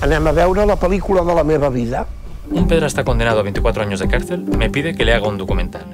Anem a veure la pel·lícula de la meva vida. Un pederasta condenado a 24 años de cárcel me pide que le haga un documental.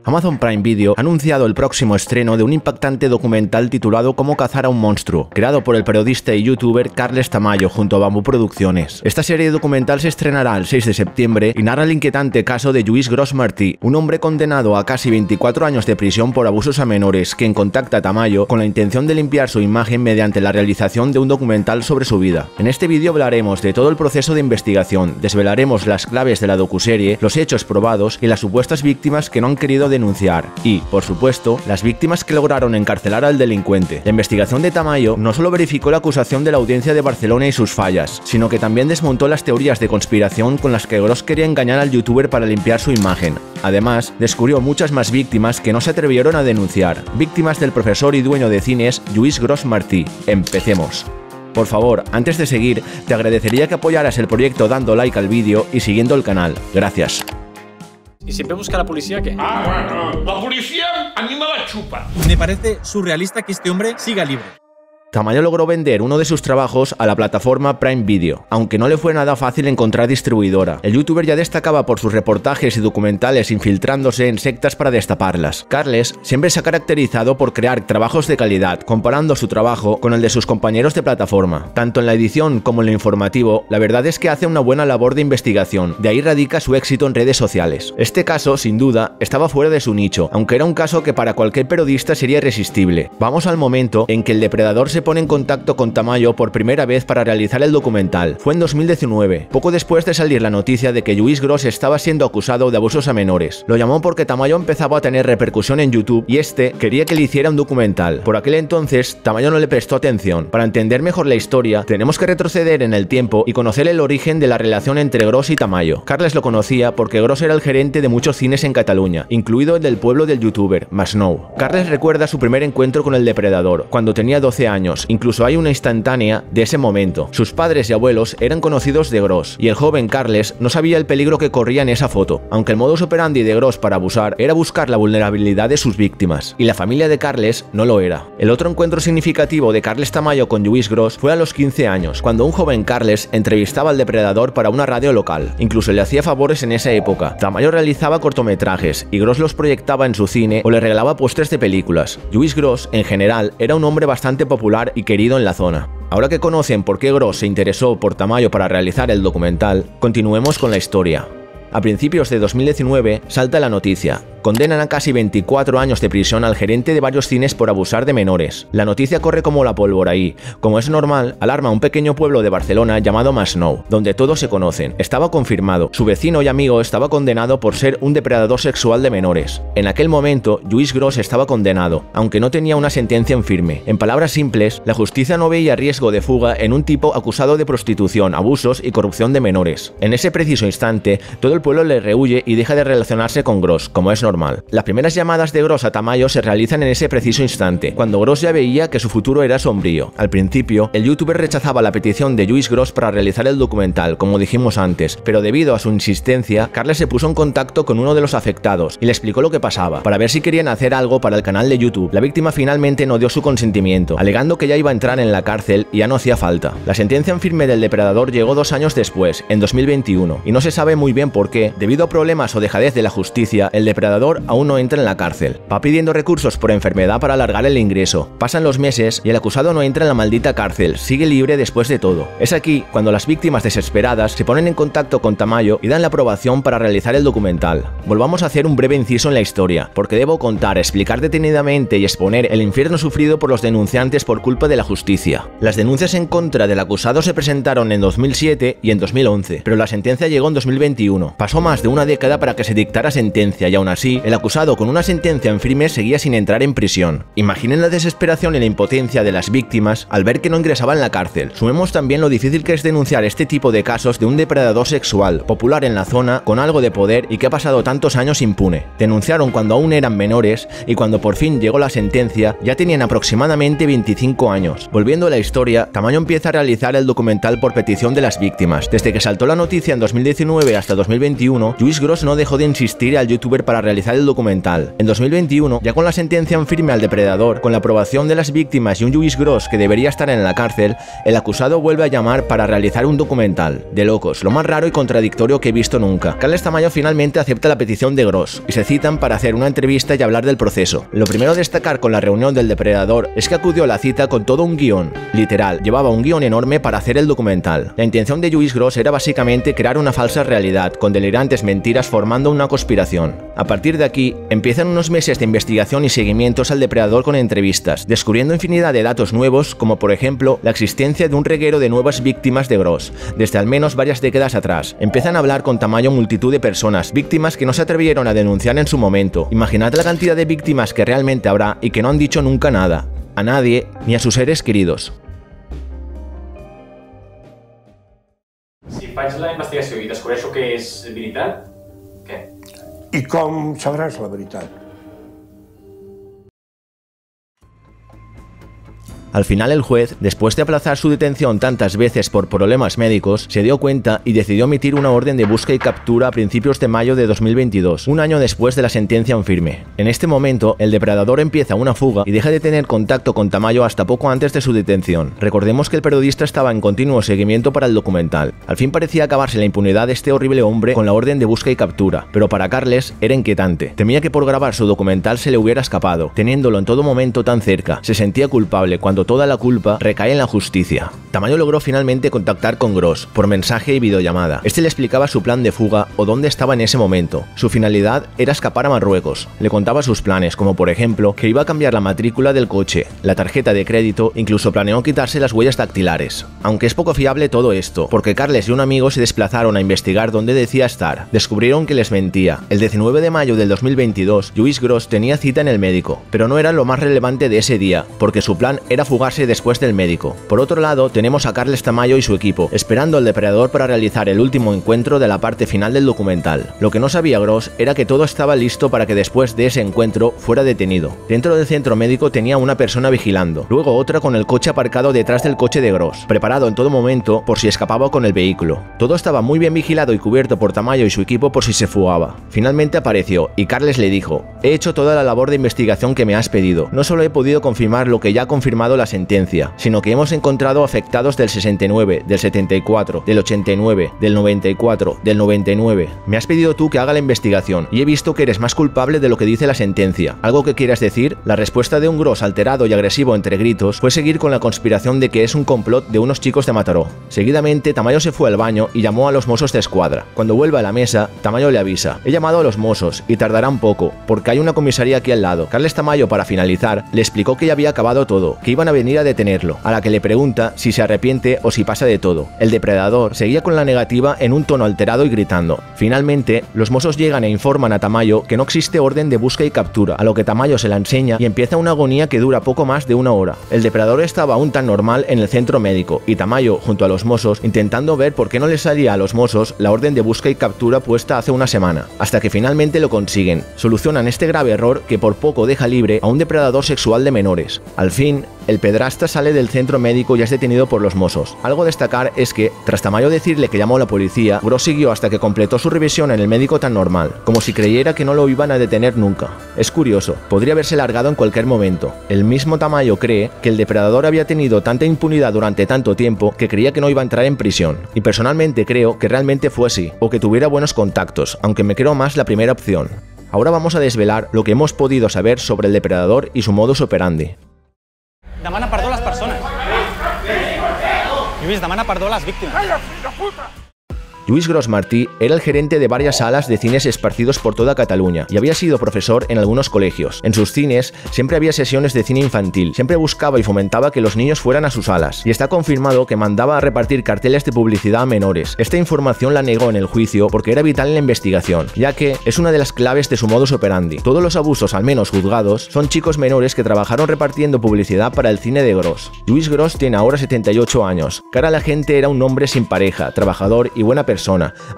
Amazon Prime Video ha anunciado el próximo estreno de un impactante documental titulado Cómo cazar a un monstruo, creado por el periodista y youtuber Carles Tamayo junto a Bambú Producciones. Esta serie documental se estrenará el 6 de septiembre y narra el inquietante caso de Lluís Gros Martí, un hombre condenado a casi 24 años de prisión por abusos a menores, quien contacta a Tamayo con la intención de limpiar su imagen mediante la realización de un documental sobre su vida. En este vídeo hablaremos de todo el proceso de investigación, desvelaremos las claves de la docuserie, los hechos probados y las supuestas víctimas que no han querido denunciar y, por supuesto, las víctimas que lograron encarcelar al delincuente. La investigación de Tamayo no solo verificó la acusación de la Audiencia de Barcelona y sus fallas, sino que también desmontó las teorías de conspiración con las que Gros quería engañar al youtuber para limpiar su imagen. Además, descubrió muchas más víctimas que no se atrevieron a denunciar, víctimas del profesor y dueño de cines Lluís Gros Martí. Empecemos. Por favor, antes de seguir, te agradecería que apoyaras el proyecto dando like al vídeo y siguiendo el canal. Gracias. ¿Y siempre busca a la policía qué? Bueno, la policía a mí me la chupa. Me parece surrealista que este hombre siga libre. Tamayo logró vender uno de sus trabajos a la plataforma Prime Video, aunque no le fue nada fácil encontrar distribuidora. El youtuber ya destacaba por sus reportajes y documentales infiltrándose en sectas para destaparlas. Carles siempre se ha caracterizado por crear trabajos de calidad, comparando su trabajo con el de sus compañeros de plataforma. Tanto en la edición como en lo informativo, la verdad es que hace una buena labor de investigación, de ahí radica su éxito en redes sociales. Este caso, sin duda, estaba fuera de su nicho, aunque era un caso que para cualquier periodista sería irresistible. Vamos al momento en que el depredador se pone en contacto con Tamayo por primera vez para realizar el documental. Fue en 2019, poco después de salir la noticia de que Lluís Gros estaba siendo acusado de abusos a menores. Lo llamó porque Tamayo empezaba a tener repercusión en YouTube y este quería que le hiciera un documental. Por aquel entonces, Tamayo no le prestó atención. Para entender mejor la historia, tenemos que retroceder en el tiempo y conocer el origen de la relación entre Gros y Tamayo. Carles lo conocía porque Gros era el gerente de muchos cines en Cataluña, incluido el del pueblo del youtuber, Masnou. Carles recuerda su primer encuentro con el depredador, cuando tenía 12 años. Incluso hay una instantánea de ese momento. Sus padres y abuelos eran conocidos de Gros, y el joven Carles no sabía el peligro que corría en esa foto, aunque el modus operandi de Gros para abusar era buscar la vulnerabilidad de sus víctimas, y la familia de Carles no lo era. El otro encuentro significativo de Carles Tamayo con Lluís Gros fue a los 15 años, cuando un joven Carles entrevistaba al depredador para una radio local. Incluso le hacía favores en esa época. Tamayo realizaba cortometrajes, y Gros los proyectaba en su cine o le regalaba pósters de películas. Lluís Gros, en general, era un hombre bastante popular y querido en la zona. Ahora que conocen por qué Gros se interesó por Tamayo para realizar el documental, continuemos con la historia. A principios de 2019 salta la noticia. Condenan a casi 24 años de prisión al gerente de varios cines por abusar de menores. La noticia corre como la pólvora y, como es normal, alarma a un pequeño pueblo de Barcelona llamado Masnou, donde todos se conocen. Estaba confirmado, su vecino y amigo estaba condenado por ser un depredador sexual de menores. En aquel momento, Lluís Gros estaba condenado, aunque no tenía una sentencia en firme. En palabras simples, la justicia no veía riesgo de fuga en un tipo acusado de prostitución, abusos y corrupción de menores. En ese preciso instante, todo el pueblo le rehuye y deja de relacionarse con Gros, como es normal. Las primeras llamadas de Gros a Tamayo se realizan en ese preciso instante, cuando Gros ya veía que su futuro era sombrío. Al principio, el youtuber rechazaba la petición de Lluís Gros para realizar el documental, como dijimos antes, pero debido a su insistencia, Carles se puso en contacto con uno de los afectados y le explicó lo que pasaba, para ver si querían hacer algo para el canal de YouTube. La víctima finalmente no dio su consentimiento, alegando que ya iba a entrar en la cárcel y ya no hacía falta. La sentencia en firme del depredador llegó 2 años después, en 2021, y no se sabe muy bien por qué. Debido a problemas o dejadez de la justicia, el depredador aún no entra en la cárcel. Va pidiendo recursos por enfermedad para alargar el ingreso. Pasan los meses y el acusado no entra en la maldita cárcel, sigue libre después de todo. Es aquí cuando las víctimas desesperadas se ponen en contacto con Tamayo y dan la aprobación para realizar el documental. Volvamos a hacer un breve inciso en la historia, porque debo contar, explicar detenidamente y exponer el infierno sufrido por los denunciantes por culpa de la justicia. Las denuncias en contra del acusado se presentaron en 2007 y en 2011, pero la sentencia llegó en 2021. Pasó más de una década para que se dictara sentencia y aún así, el acusado con una sentencia en firme seguía sin entrar en prisión. Imaginen la desesperación y la impotencia de las víctimas al ver que no ingresaba en la cárcel. Sumemos también lo difícil que es denunciar este tipo de casos de un depredador sexual, popular en la zona, con algo de poder y que ha pasado tantos años impune. Denunciaron cuando aún eran menores y cuando por fin llegó la sentencia ya tenían aproximadamente 25 años. Volviendo a la historia, Tamayo empieza a realizar el documental por petición de las víctimas. Desde que saltó la noticia en 2019 hasta 2021, Lluís Gros no dejó de insistir al youtuber para realizar realizar el documental. En 2021, ya con la sentencia en firme al depredador, con la aprobación de las víctimas y un Lluís Gros que debería estar en la cárcel, el acusado vuelve a llamar para realizar un documental. De locos, lo más raro y contradictorio que he visto nunca. Carles Tamayo finalmente acepta la petición de Gros y se citan para hacer una entrevista y hablar del proceso. Lo primero a destacar con la reunión del depredador es que acudió a la cita con todo un guión. Literal, llevaba un guión enorme para hacer el documental. La intención de Lluís Gros era básicamente crear una falsa realidad, con delirantes mentiras formando una conspiración. A partir de aquí, empiezan unos meses de investigación y seguimientos al depredador con entrevistas, descubriendo infinidad de datos nuevos, como por ejemplo la existencia de un reguero de nuevas víctimas de Gros, desde al menos varias décadas atrás. Empiezan a hablar con Tamayo multitud de personas, víctimas que no se atrevieron a denunciar en su momento. Imaginad la cantidad de víctimas que realmente habrá y que no han dicho nunca nada, a nadie ni a sus seres queridos. Si faig la investigació i descobreixo que és veritat, què? I com sabràs la veritat? Al final el juez, después de aplazar su detención tantas veces por problemas médicos, se dio cuenta y decidió emitir una orden de busca y captura a principios de mayo de 2022, un año después de la sentencia en firme. En este momento, el depredador empieza una fuga y deja de tener contacto con Tamayo hasta poco antes de su detención. Recordemos que el periodista estaba en continuo seguimiento para el documental. Al fin parecía acabarse la impunidad de este horrible hombre con la orden de busca y captura, pero para Carles era inquietante. Temía que por grabar su documental se le hubiera escapado, teniéndolo en todo momento tan cerca. Se sentía culpable cuando toda la culpa recae en la justicia. Tamayo logró finalmente contactar con Gros por mensaje y videollamada. Este le explicaba su plan de fuga o dónde estaba en ese momento. Su finalidad era escapar a Marruecos. Le contaba sus planes, como por ejemplo que iba a cambiar la matrícula del coche, la tarjeta de crédito, incluso planeó quitarse las huellas dactilares. Aunque es poco fiable todo esto, porque Carles y un amigo se desplazaron a investigar dónde decía estar. Descubrieron que les mentía. El 19 de mayo del 2022, Lluís Gros tenía cita en el médico, pero no era lo más relevante de ese día, porque su plan era fugarse después del médico. Por otro lado, tenemos a Carles Tamayo y su equipo, esperando al depredador para realizar el último encuentro de la parte final del documental. Lo que no sabía Gros era que todo estaba listo para que después de ese encuentro fuera detenido. Dentro del centro médico tenía una persona vigilando, luego otra con el coche aparcado detrás del coche de Gros, preparado en todo momento por si escapaba con el vehículo. Todo estaba muy bien vigilado y cubierto por Tamayo y su equipo por si se fugaba. Finalmente apareció y Carles le dijo: "He hecho toda la labor de investigación que me has pedido. No solo he podido confirmar lo que ya ha confirmado la sentencia, sino que hemos encontrado afectados del 69, del 74, del 89, del 94, del 99. Me has pedido tú que haga la investigación y he visto que eres más culpable de lo que dice la sentencia. ¿Algo que quieras decir?". La respuesta de un Gros alterado y agresivo entre gritos fue seguir con la conspiración de que es un complot de unos chicos de Mataró. Seguidamente, Tamayo se fue al baño y llamó a los Mossos de Escuadra. Cuando vuelva a la mesa, Tamayo le avisa: "He llamado a los Mossos y tardarán poco, porque hay una comisaría aquí al lado". Carles Tamayo, para finalizar, le explicó que ya había acabado todo, que iban a venir a detenerlo, a la que le pregunta si se arrepiente o si pasa de todo. El depredador seguía con la negativa en un tono alterado y gritando. Finalmente, los Mossos llegan e informan a Tamayo que no existe orden de busca y captura, a lo que Tamayo se la enseña y empieza una agonía que dura poco más de una hora. El depredador estaba aún tan normal en el centro médico y Tamayo, junto a los Mossos, intentando ver por qué no le salía a los Mossos la orden de busca y captura puesta hace una semana, hasta que finalmente lo consiguen. Solucionan este grave error que por poco deja libre a un depredador sexual de menores. Al fin, el pedrasta sale del centro médico y es detenido por los Mossos. Algo a destacar es que, tras Tamayo decirle que llamó a la policía, Gros siguió hasta que completó su revisión en el médico tan normal, como si creyera que no lo iban a detener nunca. Es curioso, podría haberse largado en cualquier momento. El mismo Tamayo cree que el depredador había tenido tanta impunidad durante tanto tiempo que creía que no iba a entrar en prisión. Y personalmente creo que realmente fue así, o que tuviera buenos contactos, aunque me creo más la primera opción. Ahora vamos a desvelar lo que hemos podido saber sobre el depredador y su modus operandi. Demana perdó a les persones. Lluís, demana perdó a les víctimes. Lluís Gros Martí era el gerente de varias salas de cines esparcidos por toda Cataluña y había sido profesor en algunos colegios. En sus cines siempre había sesiones de cine infantil, siempre buscaba y fomentaba que los niños fueran a sus salas, y está confirmado que mandaba a repartir carteles de publicidad a menores. Esta información la negó en el juicio porque era vital en la investigación, ya que es una de las claves de su modus operandi. Todos los abusos, al menos juzgados, son chicos menores que trabajaron repartiendo publicidad para el cine de Gros. Lluís Gros tiene ahora 78 años. Cara a la gente era un hombre sin pareja, trabajador y buena persona,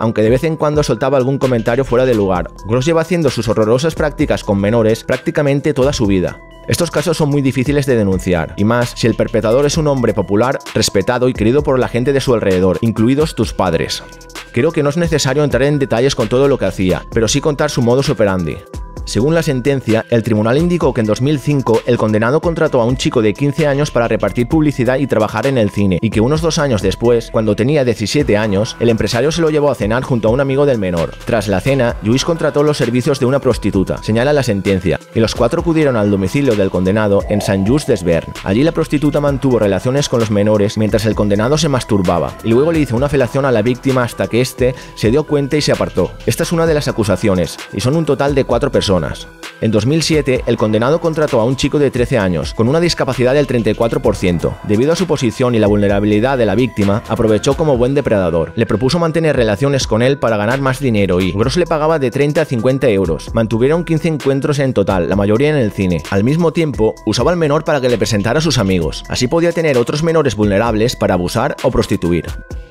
aunque de vez en cuando soltaba algún comentario fuera de lugar. Gros lleva haciendo sus horrorosas prácticas con menores prácticamente toda su vida. Estos casos son muy difíciles de denunciar, y más si el perpetrador es un hombre popular, respetado y querido por la gente de su alrededor, incluidos tus padres. Creo que no es necesario entrar en detalles con todo lo que hacía, pero sí contar su modus operandi. Según la sentencia, el tribunal indicó que en 2005 el condenado contrató a un chico de 15 años para repartir publicidad y trabajar en el cine, y que unos 2 años después, cuando tenía 17 años, el empresario se lo llevó a cenar junto a un amigo del menor. Tras la cena, Lluís contrató los servicios de una prostituta, señala la sentencia, y los 4 acudieron al domicilio del condenado en Sant Just Desvern. Allí la prostituta mantuvo relaciones con los menores mientras el condenado se masturbaba, y luego le hizo una felación a la víctima hasta que éste se dio cuenta y se apartó. Esta es una de las acusaciones, y son un total de 4 personas. En 2007, el condenado contrató a un chico de 13 años, con una discapacidad del 34%. Debido a su posición y la vulnerabilidad de la víctima, aprovechó como buen depredador. Le propuso mantener relaciones con él para ganar más dinero y Gross le pagaba de 30 a 50 euros. Mantuvieron 15 encuentros en total, la mayoría en el cine. Al mismo tiempo, usaba al menor para que le presentara a sus amigos. Así podía tener otros menores vulnerables para abusar o prostituir.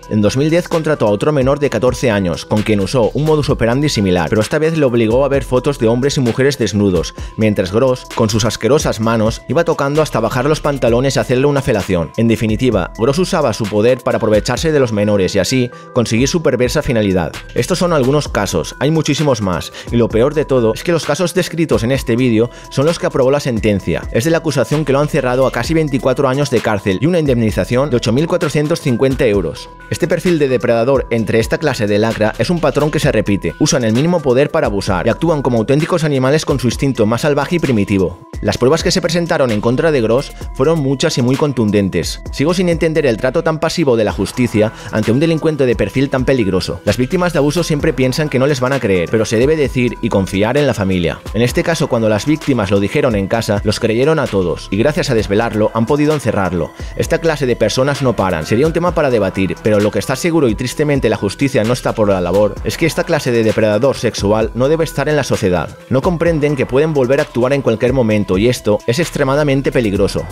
En 2010 contrató a otro menor de 14 años, con quien usó un modus operandi similar, pero esta vez le obligó a ver fotos de hombres y mujeres desnudos, mientras Gross, con sus asquerosas manos, iba tocando hasta bajar los pantalones y hacerle una felación. En definitiva, Gross usaba su poder para aprovecharse de los menores y así conseguir su perversa finalidad. Estos son algunos casos, hay muchísimos más, y lo peor de todo es que los casos descritos en este vídeo son los que aprobó la sentencia. Es de la acusación que lo han cerrado a casi 24 años de cárcel y una indemnización de 8.450 euros. Este perfil de depredador entre esta clase de lacra es un patrón que se repite. Usan el mínimo poder para abusar y actúan como auténticos animales con su instinto más salvaje y primitivo. Las pruebas que se presentaron en contra de Gross fueron muchas y muy contundentes. Sigo sin entender el trato tan pasivo de la justicia ante un delincuente de perfil tan peligroso. Las víctimas de abuso siempre piensan que no les van a creer, pero se debe decir y confiar en la familia. En este caso, cuando las víctimas lo dijeron en casa, los creyeron a todos y gracias a desvelarlo han podido encerrarlo. Esta clase de personas no paran. Sería un tema para debatir, pero lo que está seguro y tristemente la justicia no está por la labor es que esta clase de depredador sexual no debe estar en la sociedad. No comprenden que pueden volver a actuar en cualquier momento y esto es extremadamente peligroso.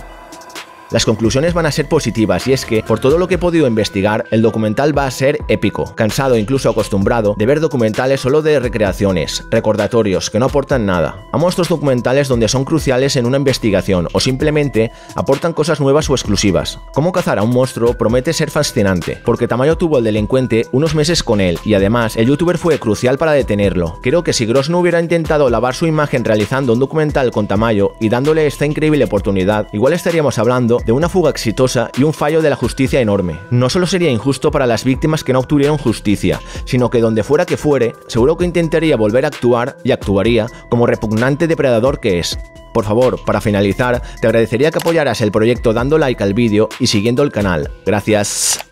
Las conclusiones van a ser positivas y es que, por todo lo que he podido investigar, el documental va a ser épico. Cansado, incluso acostumbrado, de ver documentales solo de recreaciones, recordatorios, que no aportan nada. Amo estos documentales donde son cruciales en una investigación o simplemente aportan cosas nuevas o exclusivas. Cómo cazar a un monstruo promete ser fascinante, porque Tamayo tuvo al delincuente unos meses con él y además el youtuber fue crucial para detenerlo. Creo que si Gross no hubiera intentado lavar su imagen realizando un documental con Tamayo y dándole esta increíble oportunidad, igual estaríamos hablando de una fuga exitosa y un fallo de la justicia enorme. No solo sería injusto para las víctimas que no obtuvieron justicia, sino que donde fuera que fuere, seguro que intentaría volver a actuar y actuaría como repugnante depredador que es. Por favor, para finalizar, te agradecería que apoyaras el proyecto dando like al vídeo y siguiendo el canal. Gracias.